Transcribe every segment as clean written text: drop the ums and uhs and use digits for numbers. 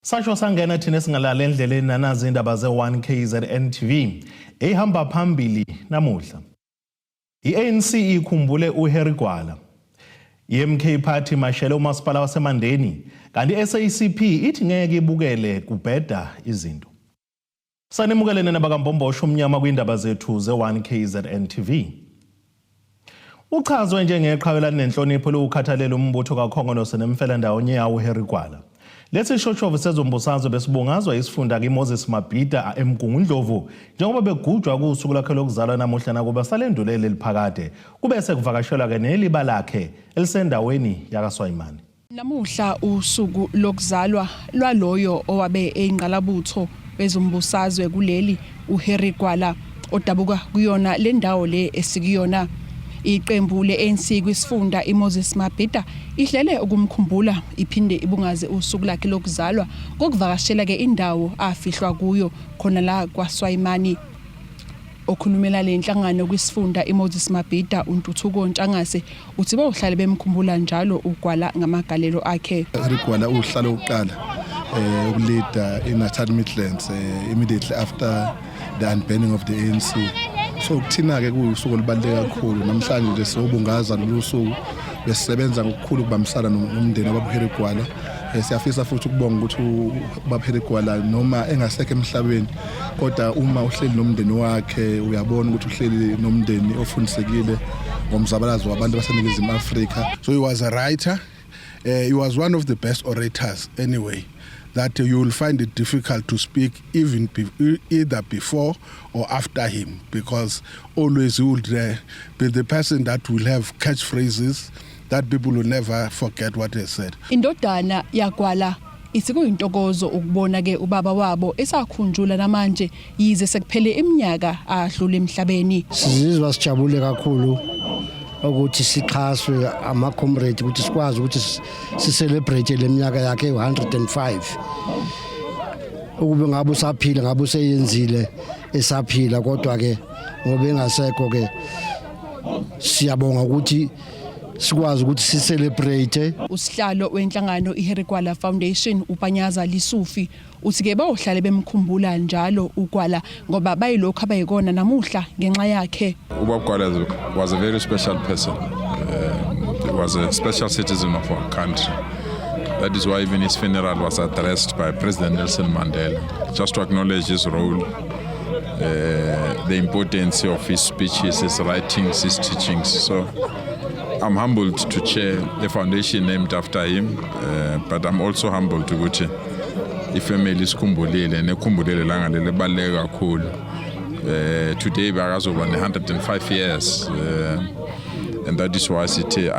Sasho sangena thina singalala endleleni nanazi indaba ze1KZN TV ehamba phambili namuhla. iANC ikhumbule uHarry Gwala. iMK Party mashele umasipala waseMandeni kanti iSACP ithi ngeke ibukele kubheda izinto. Sanemukelene nabakambhombosho umnyama kwindaba zethu ze1KZN TV. Uchazwe njengeqhawela nenhlonipho lokukhathalela umbutho kaKhongolose nemfelandawonye yawo uHarry Gwala. Lethi shoshovu sezombusazwe besibungazwa isifunda kiMoses Mabhida eMgungundlovu njengoba begujwa kusuku lakhe lokuzalwa namuhla nakuba salendulele liphakade kubese kuvakashelwa ke neliba lakhe elisendaweni yakaSwayimani. Namuhla usuku lokuzalwa lwaloyo owabe eyingqalabutho bezombusazwe kuleli uHarry Gwala odabuka kuyona le ndawo le esikuyona. Iqembu leANC kwisifunda iMoses Mabhida ihlele ukumkhumbula iphinde ibungaze usuku lakhe lokuzalwa ngokuvakashela ke indawo afihlwa kuyo khona la kwaSwayimani. Okhulumela lenhlangano kwisifunda iMoses Mabhida uNtuthuko Ntshangase uthi bawuhlale bemkhumbula njalo uGwala ngamagalelo akhe. Harry Gwala uhlala uqala ukulida eNatal Midlands immediately after the unbanning of the ANC. So kuthina ke kuyusuku olubaluleke kakhulu namhlanje nje sobungaza lolu suku besisebenza ngokukhulu kubambisana nomndeni wabaHarry Gwala. Siyafisa futhi ukubonga ukuthi ubaHarry Gwala noma engasekho emhlabeni kodwa uma uhleli nomndeni wakhe uyabona ukuthi uhleli nomndeni ofundisekile ngomzabalazo wabantu baseNingizimu Afrika. So he was a writer, he was one of the best orators anyway, that you will find it difficult to speak even either before or after him, because always he would be the person that will have catchphrases that people will never forget what he said. Indodana yaGwala isikuyintokozo ukubona ke ubaba wabo esakhunjula namanje yize sekuphele iminyaka adlula emhlabeni. Sizizwa sijabule kakhulu ukuthi sixhaswe ama comrade ukuthi sikwazi ukuthi celebrate leminyaka yakhe 105. Ukube ngabe usaphila ngabe useyenzile esaphila kodwa ke ngoba engasekho ke siyabonga ukuthi sikwazi ukuthi celebrate. Usihlalo wenhlangano iHarry Gwala Foundation uPanyaza Lisufi uthi ke bawuhlale bemkhumbula njalo uGwala ngoba bayilokho abayikona namuhla ngenxa yakhe. Gwala was a very special person. He was a special citizen of our country. That is why even his funeral was addressed by President Nelson Mandela, just to acknowledge his role, the importance of his speeches, his writings, his teachings. So I'm humbled to chair a foundation named after him, but I'm also humbled to go to ifamily isikhumbulile nekhumbulele langa lelibaleka kakhulu. Today bakazoba 105 years, and that is why sithi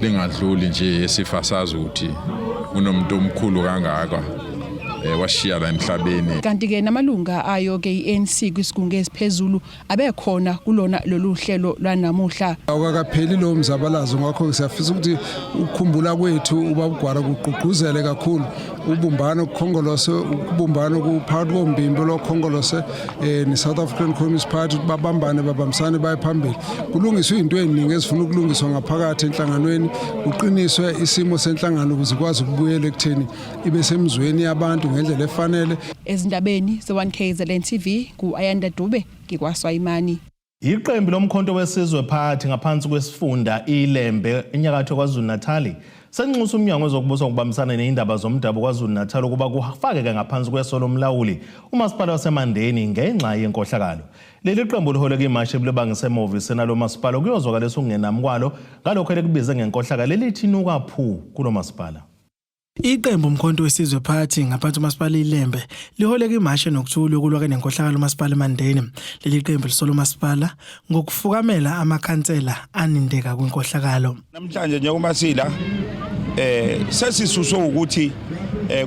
lingadluli nje esifasaza ukuthi unomuntu omkhulu kangaka washiya la emhlabeni. Kanti ke namalunga ayo ke iANC kwisigungu esiphezulu abekhona kulona lolu hlelo lwanamuhla. Awukakapheli lo mzabalazo ngakho siyafisa ukuthi ukukhumbula kwethu ubaGwala kuqhuqhuzele kakhulu ubumbano kuKhongolose, ukubumbano kuphakathi kombimbo loKhongolose neSouth African Communist Party babambane babambisane bayiphambili. Kulungiswe into eziningi ezifuna ukulungiswa ngaphakathi enhlanganweni, uqiniswe isimo senhlangano ukuze ikwazi ukubuyela ekutheni ibe semizweni yabantu ngendlela efanele. Ezindabeni ze1KZN TV kuAyanda Dube ngikwaSwayimani. Iqembu lomkhonto wesizwe Party ngaphansi kwesifunda iLembe enyakatho KwaZulu-Natal senxusa umnyango wezokubusa ukubambisana neindaba zomdabu KwaZulu-Natal ukuba kufake ke ngaphansi kwesolo lomlawuli umasipala waseMandeni ngenxa yenkohlakalo. Leli qembu liholeke imashi ebulebangise emovisi nalo masipala kuyozwakala esungenamkwalo ngalokho elikubize ngenkohlakalo elithi inuka phu kulo masipala. Iqembu umkhonto wesizwe Party ngaphansi umasipala iLembe liholeke imashi nokuthula yokulwa nenkohlakalo umasipala eMandeni. Leli qembu lisolo umasipala ngokufukamela amakhansela anindeka kwinkohlakalo. Namhlanje njengoba sila sesisuso ukuthi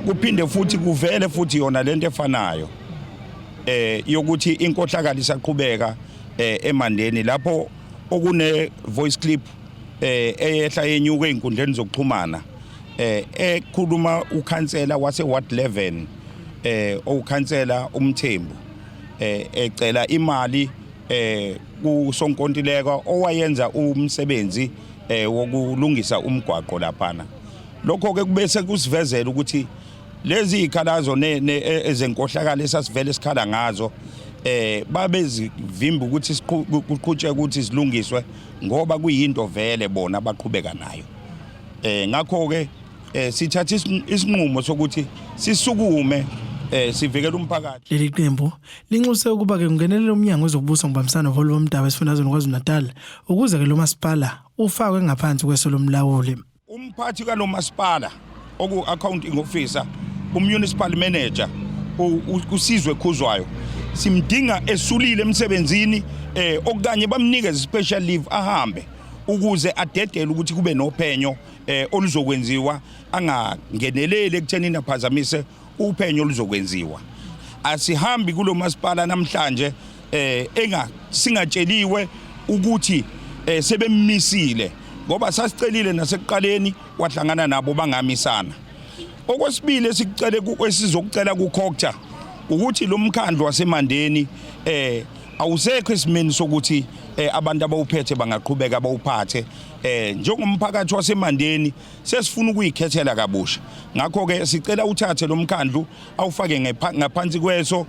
kuphinde futhi kuvele futhi yona lento efanayo yokuthi inkohlakalo isaqhubeka eMandeni lapho okune voice clip eyehla yenyuka einkundleni zokuxhumana ekhuluma ukhansela wase Ward 11 okhansela uMthembu ecela imali kuSonkontileka owayenza umsebenzi wokulungisa umgwaqo laphana. Lokho ke kubese kusivezela ukuthi lezi ikhalazo ezenkohlakalo esasivele sikhala ngazo babezivimba ukuthi kuqhutshwe ukuthi silungiswe ngoba kuyinto vele bona baqhubeka nayo. Ngakho ke sithatha isinqumo sokuthi sisukume sivikela umphakathi. Leli qembu linxuse ukuba ke kungenelela umnyango wezokubusa ngibambisana noholi bomdabu esifundazweni KwaZulu-Natal ukuze ke lo masipala ufakwe ngaphansi kweso lomlawuli. Umphathi kalo masipala oku-accounting officer, municipal manager uSizwe Khuzwayo simdinga esulile emsebenzini okanye bamnikeze special leave ahambe ukuze adedele ukuthi kube nophenyo oluzokwenziwa angangenelele ekuthenini aphazamise uphenyo oluzokwenziwa. Asihambi kulo masipala namhlanje singatsheliwe ukuthi sebemmisile ngoba sasicelile nasekuqaleni wahlangana nabo bangamisana. Okwesibili esizokucela kuCocta ukuthi lo mkhandlo waseMandeni awusekho esimeni sokuthi abantu abawuphethe bangaqhubeka bawuphathe njengomphakathi waseMandeni sesifuna ukuyikhethela kabusha. Ngakho ke sicela uthathe lo mkhandlu awufake ngaphansi kweso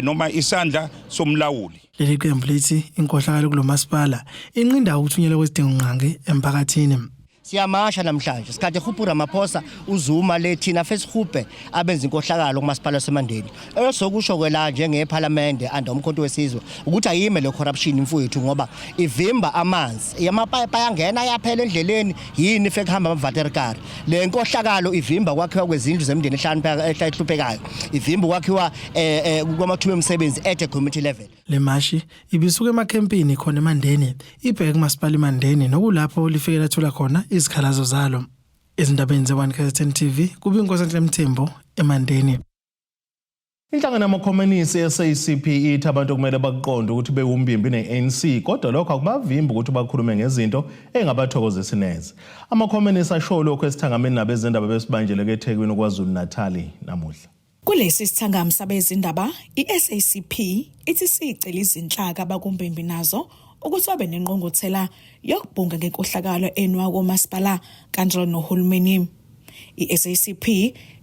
noma isandla somlawuli. Leli qembu lithi inkohlakalo kulo masipala inqinda ukuthunyelwa kwezidingo nqangi emphakathini. Siyamasha namhlanje sikade uHupu Ramaphosa uzuma lethina fesihubhe abenza inkohlakalo kumasipala waseMandeni. Esokusho kwela njengeParliament anda umkhonto wesizwe ukuthi ayime le corruption imfowethu ngoba ivimba amanzi. Yamapipe ayangena yaphela endleleni yini ife kuhamba amaVaterkar. Le nkohlakalo ivimba kwakhiwa kwezindlu zemndeni ehluphekayo. Ivimba kwakhiwa kwamathuba emisebenzi at a community level. Le mashi ibisuka emakhempini khona eMandeni ibheke kumasipala eMandeni nokulapho lifikela thola khona izikhalazo zalo. Izindabeni ze1 KZN TV kubinkosi Mthembu eMandeni. Inhlangano yamakhomanisi ye-SACP ithi abantu kumele bakuqonde ukuthi bewumbimbi ne-ANC kodwa lokho akubavimbi ukuthi bakhulume ngezinto engabathokozisi neze. Amakhomanisi asho lokho esithangameni nabezindaba besibanjeleke eThekwini KwaZulu-Natal namuhla. Kulesi sithangami sabezindaba, i-SACP ithi sicela izinhlaka abakumbimbi nazo ukuthi babe nenqongothela yokubhunga ngenkohlakalo enwa komasipala kanjalo nohulumeni. I-SACP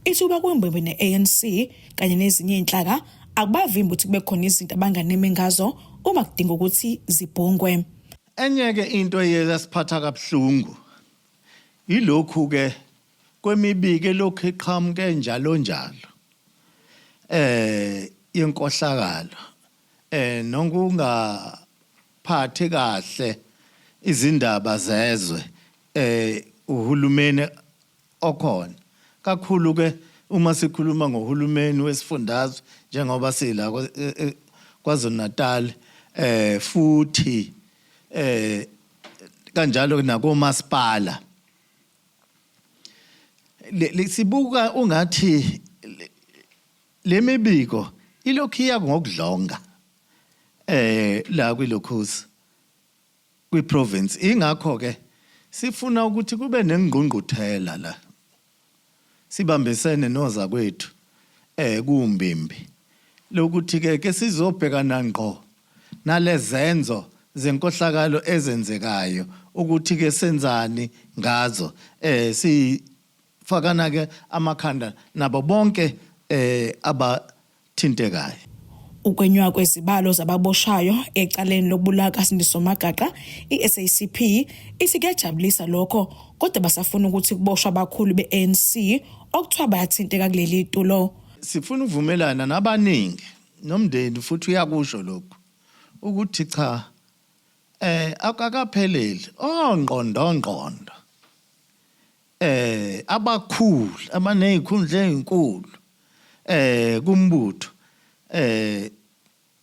ithi uba kumbimbi ne-ANC kanye nezinye inhlaka akubavimbi ukuthi kube khona izinto abanganeme ngazo uma kudinga ukuthi zibhungwe. Enye ke into eyesiphatha kabuhlungu ilokhu ke kwemibike lokhu eqhamuke njalo yenkohlakalo nokungaphathi kahle izindaba zezwe uhulumeni okhona kakhulu ke uma sikhuluma ngohulumeni wesifundazwe njengoba sila KwaZulu-Natal futhi kanjalo nakomasipala sibuka ungathi lemibiko ilokhiya ngokudlonga la kwilokhozi kwiprovince. Ingakho ke sifuna ukuthi kube nengqungquthela la sibambisene noza kwethu kumbimbi lokuthi ke sizobhekana ngqo nalezenzo zenkohlakalo ezenzekayo ukuthi ke senzani ngazo sifakana ke amakhanda nabo bonke abathintekayo. Ukwenywa kwezibalo zababoshayo ecaleni lokubulaka Sindiso Magaqa, i-SACP ithi kuyajabulisa lokho kodwa basafuna ukuthi kuboshwa abakhulu be-ANC okuthiwa bayathinteka kuleli tulo. Sifuna uvumelana nabaningi nomndeni futhi uyakusho lokho ukuthi cha akakapheleli ongqondo abakhulu abanezikhundla ezinkulu kumbutho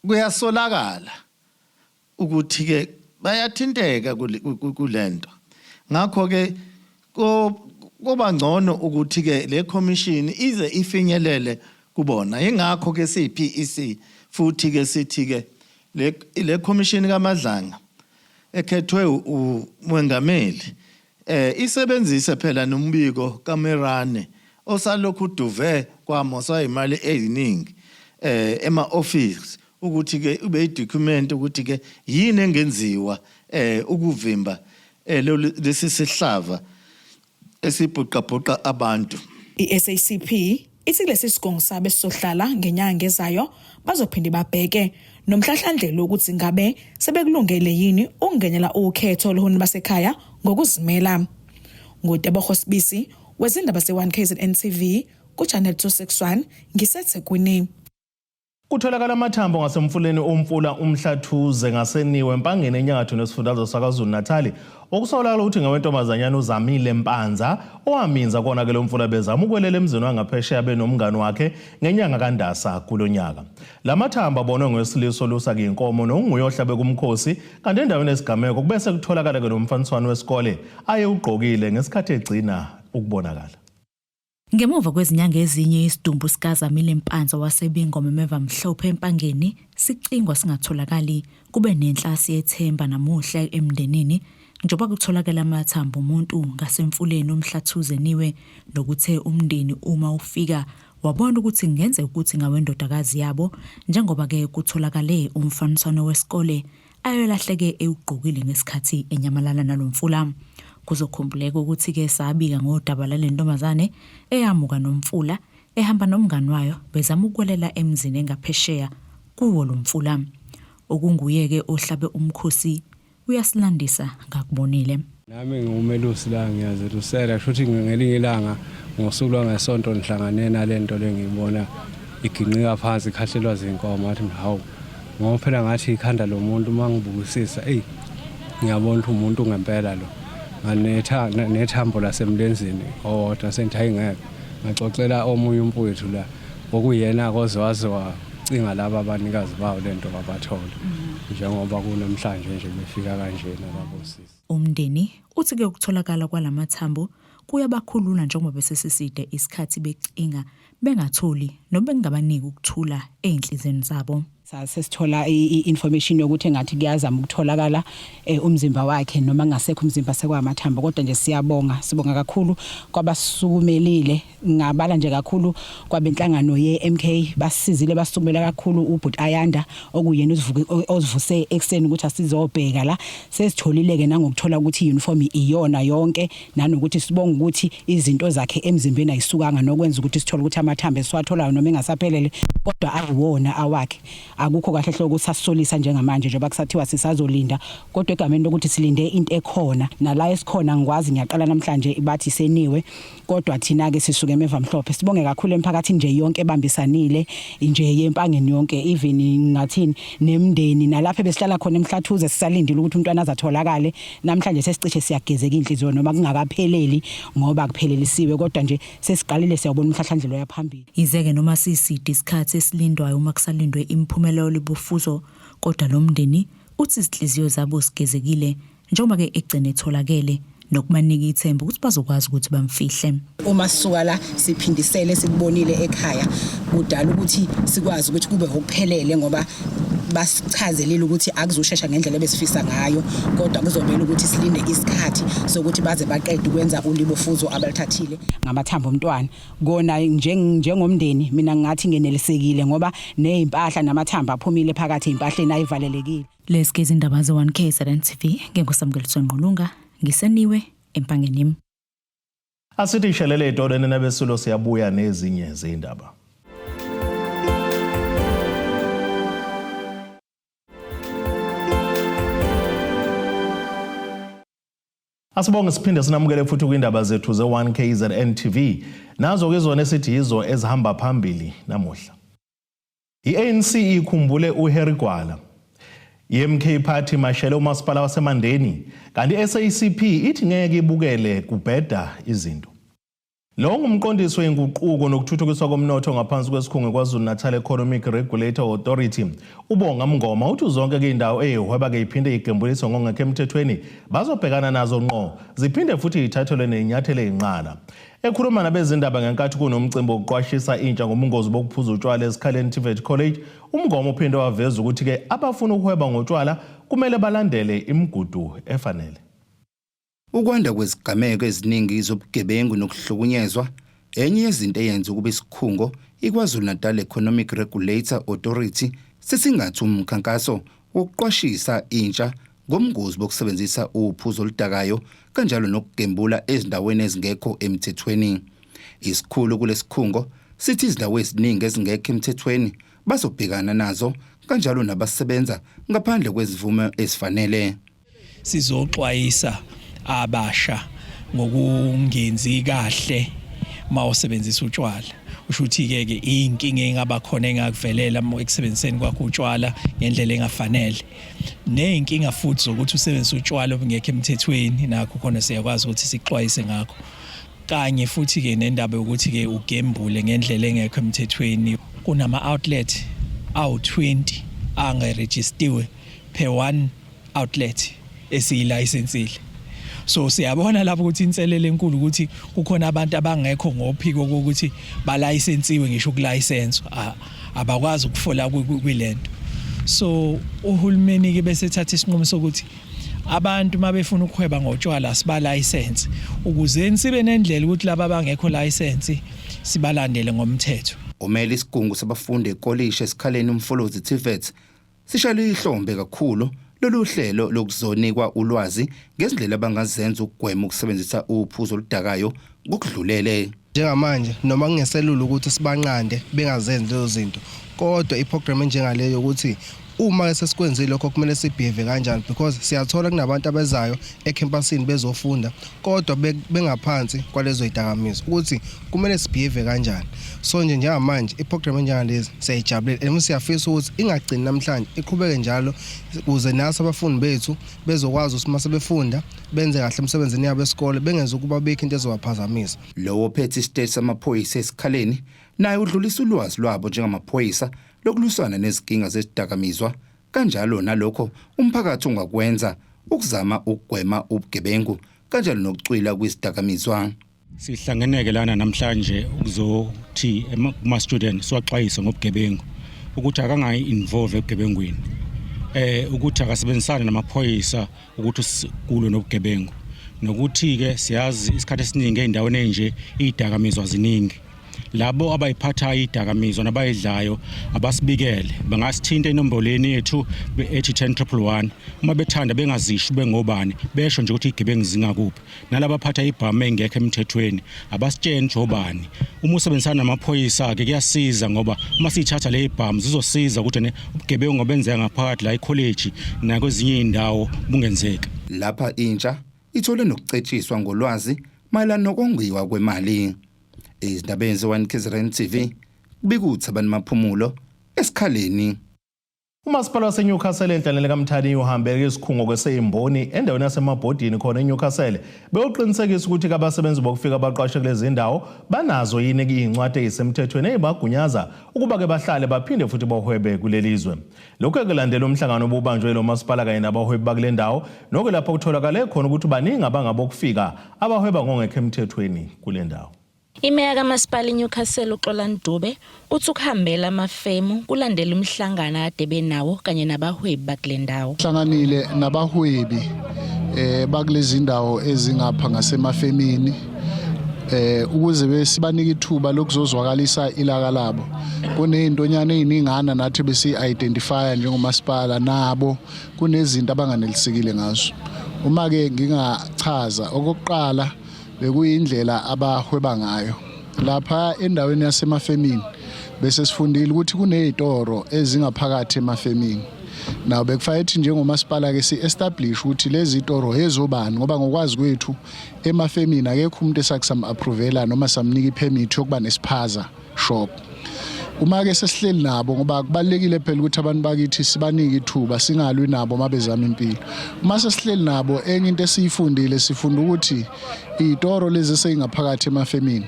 kuyasolakala ukuthi ke bayathinteka kulento. Ngakho ke kuba ngcono ukuthi ke le commission ize ifinyelele kubona. Ingakho ke siPEC futhi ke sithi ke le commission kaMadlanga ekhethwe uMengameli isebenzise phela nombiko kaMerane osalokhu duve kwamosa imali eziningi ema-office ukuthi ke ube i-document ukuthi ke yini engenziwa ukuvimba lesi sihlava esibhuqabhuqa abantu. I-SACP ithi kulesi sigungu sabe sizohlala ngenyanga ezayo bazophinde babheke nomhlahlandlela ukuthi ngabe sebekulungele yini ukungenela ukhetho lohulumeni basekhaya ngokuzimela. Ngotebogo Sibisi wezindaba ze1KZN TV kuChannel 261 ngiseThekwini. Kutholakala amathambo ngasemfuleni omfula uMhlathuze ngaseniwe empangeni enyakatho nesifundazwe saKwaZulu-Natal okusolakala ukuthi ngawentombazanyana uZamile Mpanza owaminza kona ke lo mfula bezama ukwelela emzini wangaphesheya benomngane wakhe ngenyanga kaNdasa kulonyaka. Lamathambo abonwe ngowesiliso lusa kuyinkomo nonguyohlabe kumkhosi kanti endaweni esigameko kubese kutholakala ke nomfaniswano wesikole aye ugqokile ngesikhathi egcina ukubonakala. Ngemuva kwezinyanga ezinye isidumbu sikaZamile Mpanza wasebingoma emeva mhlophe empangeni sicingwa singatholakali kube nenhlasi yethemba namuhla emndenini njengoba kutholakala amathambo umuntu ngasemfuleni uMhlathuze niwe nokuthe umndeni uma ufika wabona ukuthi ngenze ukuthi ngawendodakazi yabo njengoba ke kutholakale umfaniswano wesikole ayolahleke ewugqokile ngesikhathi enyamalala nalomfula. Kuzokhumbuleka ukuthi ke sabika ngodaba lalentombazane eyamuka nomfula ehamba nomngane wayo bezama ukwelela emzini engaphesheya kuwo lomfula. Okunguye ke ohlabe umkhosi uyasilandisa ngakubonile. Nami ngumelusi la ngiyazilusela futhi ngelinye ilanga ngosuku lwangesonto nihlangane nalento lengibona iginqika phansi ikhahlelwa zinkomo athi hawu ngoba phela ngathi ikhanda lomuntu mangibukisisa ngiyabona umuntu ngempela lo nethambo lasemlenzini owodwa sengithayingeke ngaxoxela omunye umfowethu la okuyena koziwazi wacinga laba abanikazi bawo lento babathola njengoba kunamhlanje nje befika kanjena labosisi. Umndeni uthi ke ukutholakala kwalamathambo kuyabakhulula njengoba besesiside isikhathi becinga bengatholi noma bengabaniki ukuthula einhlizweni zabo. Sesithola i-information yokuthi engathi kuyazama ukutholakala umzimba wakhe noma ngasekho umzimba sekwamathambo kodwa nje sibonga kakhulu kwabasukumelile ngabala nje kakhulu kwabenhlangano yeMK basizile basukumela kakhulu uBhuti Ayanda okuyena ozivuse ekseni ukuthi asizobheka la sesitholile ke nangokuthola ukuthi iuniform iyona yonke nanokuthi sibonga ukuthi izinto zakhe emzimbeni ayisukanga nokwenza ukuthi sithole ukuthi amathambo esiwatholayo noma engasaphelele kodwa ayiwona awakhe. Akukho kahle hle ukuthi asisolisa njengamanje njengoba kusathiwa sisazolinda kodwa egameni lokuthi silinde into ekhona nala esikhona ngikwazi ngiyaqala namhlanje bathi seniwe kodwa thina ke sisuke emeva mhlophe sibonge kakhulu emphakathini nje yonke ebambisanile nje yempangeni yonke even ngathini nemndeni nalapha besihlala khona eMhlathuze sisalindile ukuthi umntwana azatholakale namhlanje sesicishe siyagezeka inhliziyo noma kungakapheleli ngoba kuphelelisiwe kodwa nje sesiqalile siyabona umhlahlandlela yaphambili. Izeke noma sisidi isikhathi esilindwayo uma kusalindwe impumelelo libufuzo kodwa lo mndeni uthi izinhliziyo zabo sigezekile njengoba ke egcine etholakele nokumanika ithemba ukuthi bazokwazi ukuthi bamfihle. Uma sisuka la siphindisele sikubonile ekhaya kudala ukuthi sikwazi ukuthi kube ukuphelele ngoba basichazelile ukuthi akuzoshesha ngendlela besifisa ngayo kodwa kuzobela ukuthi silinde isikhathi sokuthi baze baqede ukwenza ulibofuzo abalithathile ngamathambo omntwana kona njengomndeni mina ngathi ngenelisekile ngoba nezimpahla namathambo aphumile phakathi ezimpahleni ayivalelekile. Lesikezi indaba ze1KZN TV ngenkosamukeliso Nqulunga ngiseniwe empangeni. Asithi ishelele etoreni nabesulo siyabuya nezinye zindaba. Asibonge siphinde sinamukele futhi kwindaba zethu ze1KZN TV. Nazo ke izona esithi yizo ezihamba phambili namuhla. iANC ikhumbule uHerigwala. iMK Party mashele umasipala waseMandeni kanti iSACP ithi ngeke ibukele kubheda izinto. Lo ngumqondisi wenguquko nokuthuthukiswa komnotho ngaphansi kwesikhungo kwaZulu-Natal Economic Regulator Authority. Ubonga Mngoma uthi zonke ke indawo ehweba ke iphinde igembulise ngongekho emthethweni bazobhekana nazo ngqo ziphinde futhi ithathelwe nenyathelo ezinqala. Ekhuluma nabezindaba ngenkathi kunomcimbi wokuqwashisa intsha ngobungozi bokuphuza utshwala eSkhaleni TVET College, uMngoma uphinde waveza ukuthi ke abafuna ukuhweba ngotshwala kumele balandele imigudu efanele. Ukwanda kwezigameko eziningi zobugebengu nokuhlukunyezwa enye yezinto eyenza ukuba isikhungo iKwaZulu-Natal Economic Regulator Authority sesingathi umkhankaso wokuqwashisa intsha ngomngozi bokusebenzisa uphuzo oludakayo kanjalo nokugembula ezindaweni ezingekho emthethweni. Isikhulu kulesikhungo sithi izindawo eziningi ezingekho emthethweni bazobhekana nazo kanjalo nabasebenza ngaphandle kwezivume ezifanele. Sizoxwayisa abasha ngokungenzi kahle mawusebenzisa utshwala. Usho ukuthi ke inkinga engaba khona engakuvelela ekusebenziseni kwakho utshwala ngendlela engafanele. Neinkinga futhi zokuthi usebenzise utshwala obungekho emthethweni nakho khona siyakwazi ukuthi sixwayise ngakho. Kanye futhi ke nendaba ukuthi ke ugembule ngendlela engekho emthethweni. Kunama outlet awu-20 angaregistiwe per one outlet esiyilacensile. So siyabona lapho ukuthi inselele enkulu ukuthi kukhona abantu abangekho ngophiko ukuthi balayisensiwe ngisho ukulicense abakwazi ukufola kwilento. So uhulumeni ke bese thatha isinqumo sokuthi abantu mabefuna ukuhweba ngotshwala siba license ukuze sibe nendlela ukuthi laba abangekho license sibalandele ngomthetho. Umele isigungu sabafundi ekolishini esikhaleni umfolozi TVET sishale ihlombe kakhulu lolu hlelo lokuzonikwa ulwazi ngezindlela abangazenza ukugwema ukusebenzisa uphuzo oludakayo ngokudlulele. Njengamanje noma kungeselula ukuthi sibanqande bengazenzi lezo zinto, kodwa iprogram njengaleyo ukuthi uma sesikwenzile lokho kumele sibehave kanjani, because siyathola kunabantu abezayo ecampusini bezofunda kodwa bengaphansi kwalezo idakamizwa ukuthi kumele sibehave kanjani. So njengamanje iprogram njengalezi siyayijabulela and siyafisa ukuthi ingagcini namhlanje iqhubeke njalo ukuze naso abafundi bethu bezokwazi ukuthi mase befunda benze kahle emsebenzini yabo esikole bengenza ukuba bekho into ezobaphazamisa. Lowo phethe isiteshi samaphoyisa esikhaleni naye udlulisa ulwazi lwabo njengamaphoyisa lokulusana nezinkinga zezidakamizwa kanjalo nalokho umphakathi ungakwenza ukuzama ukugwema ubugebengu kanjalo nokucwila kwezidakamizwa. Sihlangeneke lana namhlanje ukuzothi ama student siwaxwayise ngobugebengu ukuthi akangayi involve ebugebengwini, ukuthi akasebenzisane namaphoyisa ukuthi kulwe nobugebengu, nokuthi ke siyazi isikhathi esiningi endaweni enje izidakamizwa ziningi. Labo abayiphathayo idakamizwa nabayidlayo abasibikele bangasithinta inombolweni yethu ethi 10111 uma bethanda bengazisho bengobani besho nje ukuthi igebengu zingakuphi. Nalabo aphatha ibhamu engekho emthethweni abasitshene jobani. Uma usebenzisana namaphoyisa ke kuyasiza ngoba uma sithatha le ibhamu zizosiza ukuthi ubugebengu ngobenzeka ngaphakathi la ecollege nakwezinye indawo bungenzeka. Lapha intsha ithole nokucetshiswa ngolwazi mayelana nokongiwa kwemali. Izindabeni ze-1 KZN TV kubikuthi abantu maphumulo esikhaleni. Umasipala waseNewcastle enhlanele kaMthani uhambeke isikhungo kweseyimboni endaweni yasemabhodini khona eNewcastle beyoqinisekisa ukuthi abasebenzi bokufika abaqashwe kulezi ndawo banazo yini izincwadi ezisemthethweni ezibagunyaza ukuba ke bahlale baphinde futhi bahwebe kulelizwe. Lokho kulandela umhlangano obubanjwe lo masipala kanye nabahwebi bakule ndawo nokho lapho kutholakale khona ukuthi baningi abangabokufika abahweba ngongekho emthethweni kule ndawo. Imeya kaMasipala eNewcastle uXolani Dube uthi ukuhambela amafemu kulandela umhlangano ade benawo kanye nabahwebi bakule ndawo. Hlanganile nabahwebi bakulezi ndawo ezingapha ngasemafemini ukuze besibanike ithuba lokuzozwakalisa ilaka labo. Kunezintonyana eziningana nathi besi-identify njengomasipala nabo kunezinto abanganelisekile ngazo. Uma ke ngingachaza okokuqala bekuyindlela abahweba ngayo lapha endaweni yasemafemini bese sifundile ukuthi kunezitoro ezingaphakathi emafemini. Nawo bekufanele njengomasipala ke si-establish ukuthi lezi zitoro ezobani ngoba ngokwazi kwethu emafemini akekho umuntu esakusam-approvela noma samnika ipermit yokuba nesiphaza shop. Uma ke sesihleli nabo ngoba kubalekile phela ukuthi abantu bakithi sibanike ithuba singalwi nabo mabezama impilo. Uma sesihleli nabo enye into esiyifundile sifunda ukuthi izitoro lezi seyingaphakathi emafemini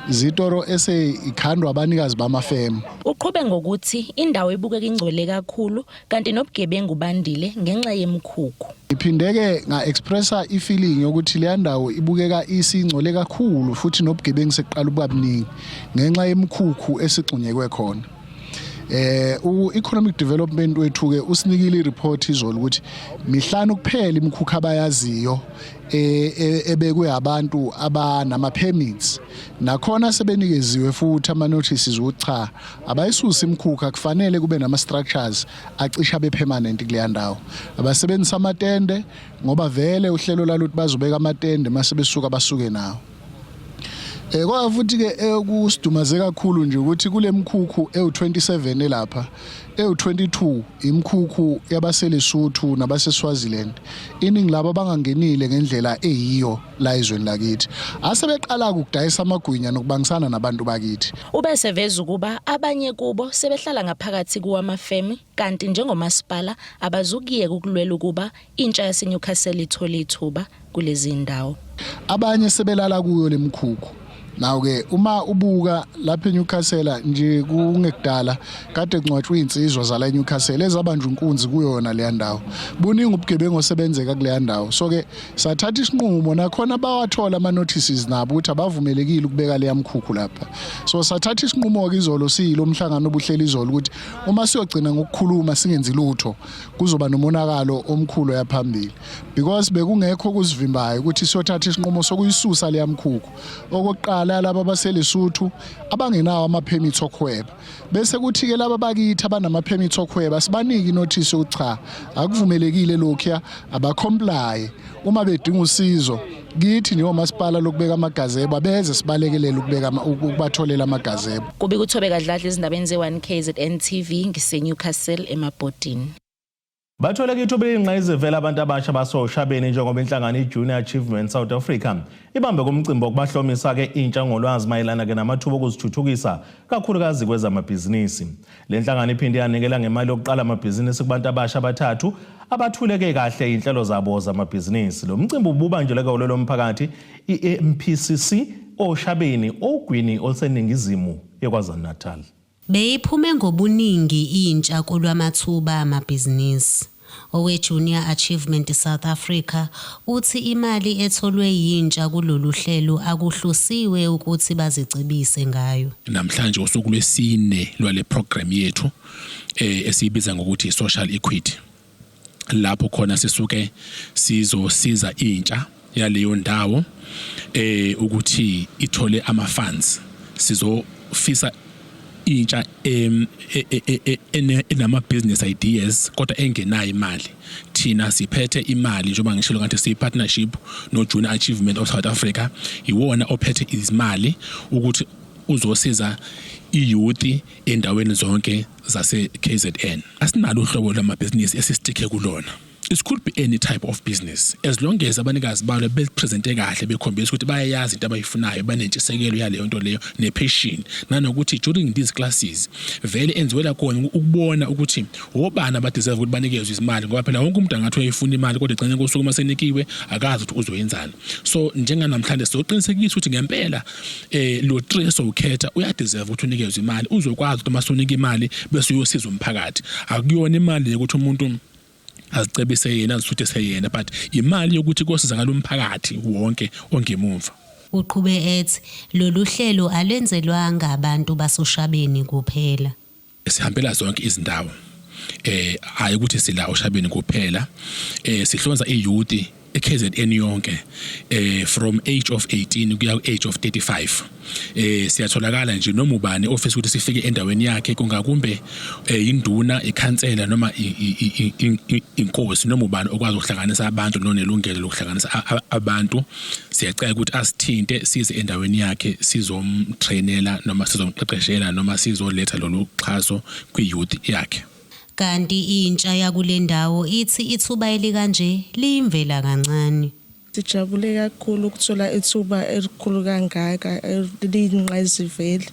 zitoro eseyikhandwa abanikazi bamafemu. Uqhube ngokuthi indawo ibukeka ingcwele kakhulu kanti nobugebengu bandile ngenxa yemkhukhu. Iphindeke nga-expressa ifeeling yokuthi le ndawo ibukeka isingcwele kakhulu futhi nobugebengu seqala ubukabuningi ngenxa yemkhukhu esixunyekwe khona. U-economic development wethu ke usinikile ireport izolo ukuthi mihlanu kuphela imkhukhu abayaziyo ebekwe abantu abanama permits nakhona sebenikeziwe futhi ama notices ukuthi cha abayisusa imkhukhu akufanele kube nama structures acisha be permanent kule ndawo. Abasebenzisa amatende ngoba vele uhlelo laluthi bazobeka amatende mase besuka basuke nawo. Kodwa futhi ke kusidumaze kakhulu nje ukuthi kule mkhukhu ewu27 elapha ewu22 imkhukhu yabaseLesotho nabaseSwaziland iningi labo bangangenile ngendlela eyiyo la izweni lakithi asebeqala ukudayisa amagwinya nokubangisana nabantu bakithi. Ubese veza ukuba abanye kubo sebehlala ngaphakathi kuwamafemi kanti njengomasipala abazukiye ukulwela ukuba intsha yaseNewcastle ithole ithuba kulezi ndawo. Abanye sebelala kuyo lemkhukhu. Naw ke uma ubuka lapha eNewcastle nje kungekudala kade kuncwatshwa insizwa zala eNewcastle ezabanjwa inkunzi kuyona le ndawo. Buningi ubugebengu osebenzeka kule ndawo. So ke sathatha isinqumo nakhona bawathola ama notices nabo ukuthi abavumelekile ukubeka le yamkhukhu lapha. So sathatha isinqumo ke izolo silo umhlangano obuhleli izolo ukuthi uma siyogcina ngokukhuluma singenzi lutho kuzoba nomonakalo omkhulu yaphambili because bekungekho kusivimbayo ukuthi siyothatha isinqumo sokuyisusa le yamkhukhu. Okokuqala laba baseLesotho abangenawo ama permits okhweba bese kuthi ke laba bakithi abanama permits okhweba sibaniki notice ukuthi cha akuvumelekile lokho abacomply uma bedinga usizo kithi njengomasipala lokubeka amagazebo beze sibalekelele ukubeka ukubatholela amagazebo. Kubi kuthobeka dladla izindabeni ze1KZN TV ngiseNewcastle emabhodini. Bathola ithuba elingqayizivela abantu abasha basoshabeni njengoba inhlangano iJunior Achievement South Africa ibambe kumcimbi wokubahlomisa ke intsha ngolwazi mayelana ke namathuba okuzithuthukisa kakhulukazi kwezamabhizinisi. Le nhlangano iphinde yanikela ngemali yokuqala amabhizinisi kubantu abasha abathathu abathuleke kahle inhlelo zabo zamabhizinisi. Lo mcimbi ububanjeleke kulelo mphakathi iMPCC oshabeni ogwini olseningizimu yeKwaZulu-Natal. Beyiphume ngobuningi intsha kolwamathuba amabhizinisi. Owe-Junior Achievement South Africa uthi imali etholwe yintsha kulolu hlelo akuhlosiwe ukuthi bazicebise ngayo. Namhlanje usuku lwesine lwale program yethu esiyibiza ngokuthi social equity. Lapho khona sisuke sizosiza intsha yaleyo ndawo ukuthi ithole ama funds. Sizofisa intsha enama business ideas kodwa engenayo imali. Thina siphethe imali njengoba ngishilo kanti siyi partnership no Junior Achievement of South Africa iwona ophethe izimali ukuthi uzosiza iyouth endaweni zonke zase KZN. Asinalo uhlobo lwamabhizinisi esisitike kulona. It could be any type of business as long as abanikazi balo bepresente kahle bekhombisa ukuthi bayayazi into abayifunayo banentshisekelo yaleyo nto leyo nepassion nanokuthi during these classes vele enziwela khona ukubona ukuthi obana abadeserve ukuthi banikezwe izimali ngoba phela wonke umuntu angathi uyifuna imali kodwa egcine kosuku masenikiwe akazi ukuthi uzoyenzana. So njenganamhlanje soqinisekisa ukuthi ngempela lo stress ukhetha uyadeserve ukuthi unikezwe imali uzokwazi ukuthi masonika imali bese uyosiza umphakathi. Akuyona imali ukuthi umuntu azicebise yena azithuthe yena but imali yokuthi kosizakala umphakathi wonke ongemuva. Uqhube ethi lolu hlelo alenzelwanga abantu basoshabeni kuphela. Sihambela zonke izindawo. Hayi ukuthi sila oshabeni kuphela. Sihlonza iyouth eKZN yonke from age of 18 kuya age of 35. Siyatholakala nje noma ubani ofisa ukuthi sifike endaweni yakhe kungakumbe induna ikhansela noma inkosi noma ubani okwazi ukuhlanganisa abantu nonelungelo lokuhlanganisa abantu. Siyacela ukuthi asithinte size endaweni yakhe sizomtrainela noma sizomqeqeshela noma sizoletha lolu xhaso kwiyouth yakhe. Kanti intsha yakule ndawo ithi ithuba elikanje liyimvela kancane. Sijabule kakhulu ukuthola ithuba elikhulu kangaka elingqayizivele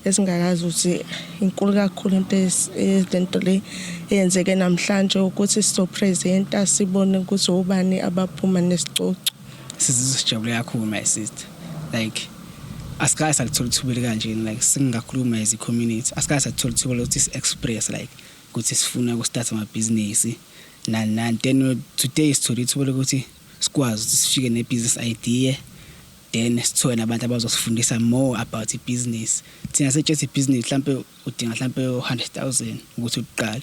esingakazi ukuthi inkulu kakhulu into le eyenzeke namhlanje ukuthi sizopresenta sibone ukuthi ubani abaphuma nesicoco. Sijabule kakhulu my sister. Like asikaze sathola ithuba elikanje like singakhuluma as a community. Asikaze sathola ithuba lokuthi express like ukuthi sifuna ukustart ama business then today sithola ithuba lokuthi sikwazi ukuthi sifike ne business idea then sithole nabantu abazosifundisa more about the business. Thina setshela business mhlambe udinga mhlambe 100,000 ukuthi uqale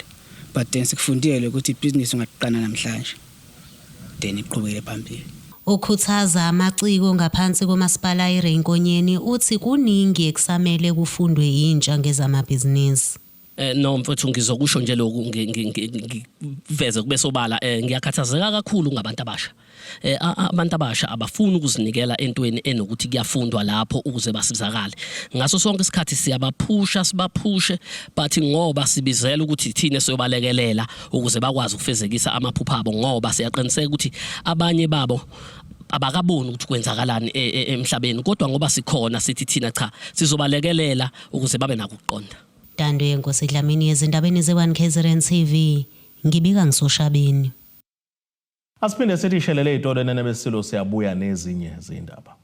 but then sikufundile ukuthi business ungaqala namhlanje then iqhubekele phambili. Ukhuthaza amaciko ngaphansi komasipala iRenkonyeni uthi kuningi ekusamele kufundwe intsha ngezamabhizinisi. no mfowethu ngizokusho nje lokhu ngiveze kube sobala ngiyakhathazeka kakhulu ngabantu abasha. Abantu abasha abafuni ukuzinikela entweni enokuthi kuyafundwa lapho ukuze basizakale. Ngaso sonke isikhathi sibaphushe but ngoba sibizela ukuthi thina siyobalekelela ukuze bakwazi ukufezekisa amaphupho abo ngoba siyaqiniseka ukuthi abanye babo abakaboni ukuthi kwenzakalani emhlabeni kodwa ngoba sikhona sithi thina cha sizobalekelela ukuze babe nako ukuqonda. Dando yenkosi Dlamini ezindabeni ze1 KZN TV ngibika ngisoshabeni. Asiphinde sithi shelele itolo nenebesilo siyabuya nezinye izindaba.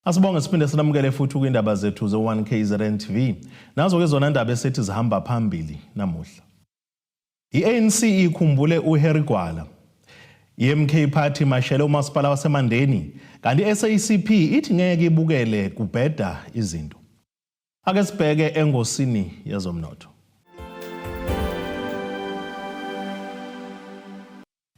Asibonge siphinde sinamukele futhi kwindaba zethu ze1 KZN TV. Nazo ke zona indaba esethi zihamba phambili namuhla. iANC ikhumbule uHarry Gwala. iMK Party mashele umasipala waseMandeni kanti iSACP ithi ngeke ibukele kubheda izinto. Ake sibheke engosini yezomnotho.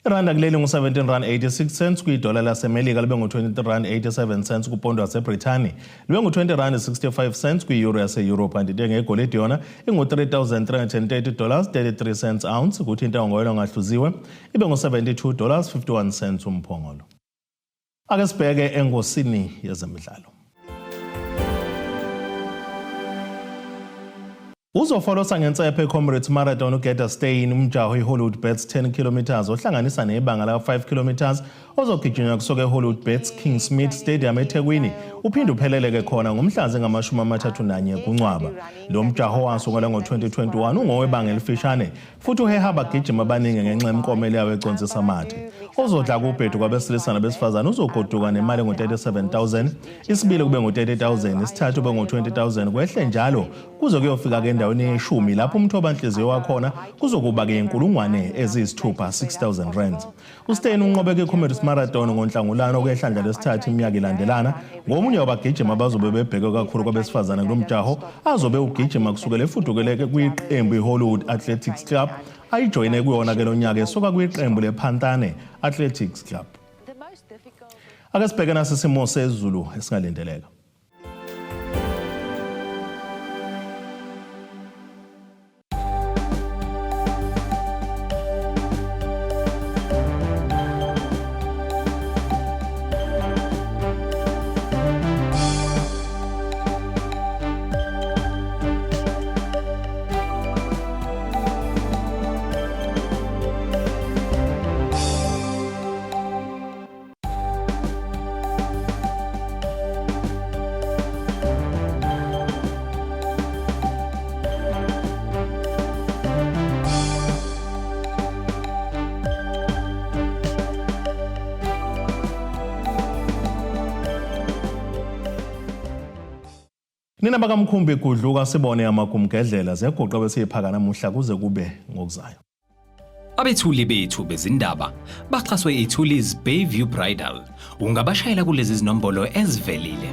Iranda kuleli ngu17.86 kwidola laseMelika libe ngu20.87 kupondo waseBrithani libe ngu20.65 kwi-euro yase-Europe kanti intengo yegolide yona ingu$3,330.33 ounce kuthi intengo ngoyilo ngahluziwe ibe ngu$72.51 umphongolo. Ake sibheke engosini yezemidlalo. Uzofolosa ngensephe eComrades Marathon uGeta Steyn umjaho iHollywood Bets 10 km ohlanganisa nebanga la 5 km ozogijinywa kusoke eHollywood Bets King Smith Stadium eThekwini uphinde upheleleke khona ngomhlanze ngama-31 kuNcwaba. Lo mjaho wasungulwa ngo-2021 ungowebanga elifishane futhi uheha abagijima abaningi ngenxa yemiklomelo yawo econtsisa amathe. Ozodla kubhedu kwabesilisa nabesifazane uzogoduka nemali ngo-37,000, isibili kube ngo-30,000, isithathu kube ngo-20,000 kwehle njalo kuze kuyofika ke endaweni yeshumi lapho umthobanhliziyo wakhona kuzokuba ke inkulungwane eziyisithupha 6,000 rands. uSteyn unqobe ke iComrades Marathon ngoNhlangulana okwehlandla lesithathu iminyaka ilandelana ngomunye wabagijima abazobe bebheke kakhulu kwabesifazane kulomjaho azobe ugijima kusukela efudukeleke kwiqembu iHollywood Athletics Club ayijoyine kuyona ke lonyaka esoka kwiqembu lePhantane Athletics Club. Ake sibheke nasisimo sezulu esingalindeleka. Nina bakamkhumbi Gudluka sibone amagumgedlela zegoqa besiyiphaka namuhla kuze kube ngokuzayo. Abethuli bethu bezindaba baxhaswe iTulis Bayview Bridal. Ungabashayela kulezi zinombolo ezivelile.